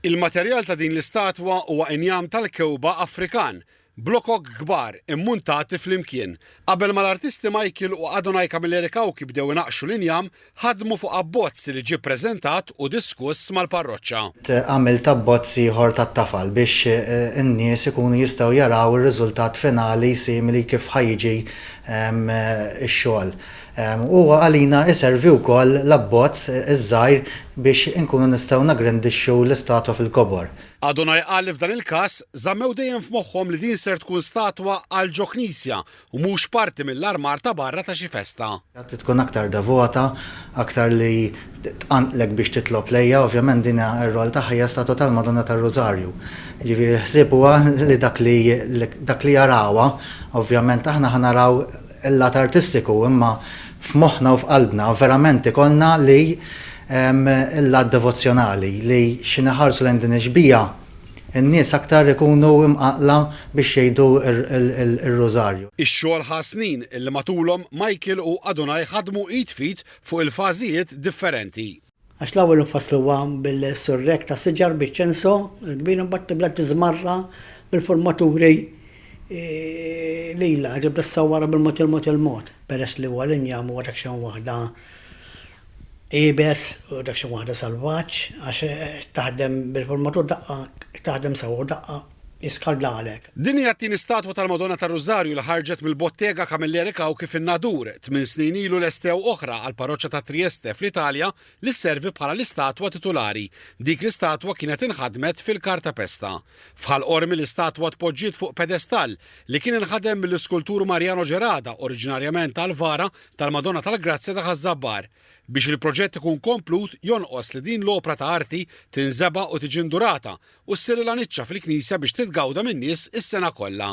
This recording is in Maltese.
Il-materjal ta' din l-istatwa huwa injam tal-kewba Afrikan, blokok kbar immuntati fl-imkien. Qabel ma l-artisti Michael u Adonai Camilleri Kawki bdew inaqxu l-injam, ħadmu fuq abbozz li ġie ppreżentat u diskuss mal-parroċċa. Għamilt abbozzi ieħor tat-tafal biex in-nies ikunu jistgħu jaraw ir-riżultat finali simili kif ħajġi x-xogħol. U għalina iservi wkoll l-abbozz iż-żgħir biex inkunu nistgħu nagrandixxu l-istatwa fil-kobor. Adonai qal li f'dan il-każ żammew dejjem f'moħħhom li din ser tkun statwa għal ġo knisja u mhux parti mill-armar ta' barra ta' xi festa. Tkun aktar devota, aktar li tqantlek biex titlob lejja, ovvjament din ir-rol tagħha hija statwa tal-Madonna tar-Rożarju. Ġifieri ħsieb huwa li dak li jarawha, ovvjament aħna ħanaraw il-lat artistiku, imma f'moħħna u f'qalbna verament ikollna li il-lat devozzjonali li xi neħarsu lejn din iġbija in-nies aktar ikunu imqaqla biex jgħidu ir-Rożarju. Ix-xogħol ħasnin illi matulhom Michael u Adonai ħadmu id fit fuq il-fażijiet differenti. Għax l-ewwel nfassluha bil-surrek ta' siġar biċ-ċenso, kbir imbagħad tibda tiżmarra bil-formaturi lila ġibda s-sawwara bil-mod il-mod. Peress li huwa l-injam huwa dak xejn waħda ibes u dak xi waħda salvaġġ għax taħdem bil-formatur daqqa, taħdem sewwa daqqa jiskaldla għalek. Din hija t-tieni statwa tal-Madonna tar-Rożarju li ħarġet mill-bottega Camilleri Kawki fin-Nadur 8 snin ilu lestew oħra għal parroċċa ta' Trieste fl-Italja li sservi bħala l-istatwa titolari. Dik l-istatwa kienet inħadmet fil-Karta Pesta. Fħal ormi l-istatwa tpoġġiet fuq pedestal li kien inħadem mill-iskultur Mariano Ġerada, oriġinarjament tal-Vara tal-Madonna tal-Grazzja ta' Ħażabbar. Biex il-proġett ikun komplut jonqos li din l-opra ta' arti tinżeba u tiġi ndurata u ssir l-aniċċa fil-Knisja biex titgawda min-nies is-sena kollha.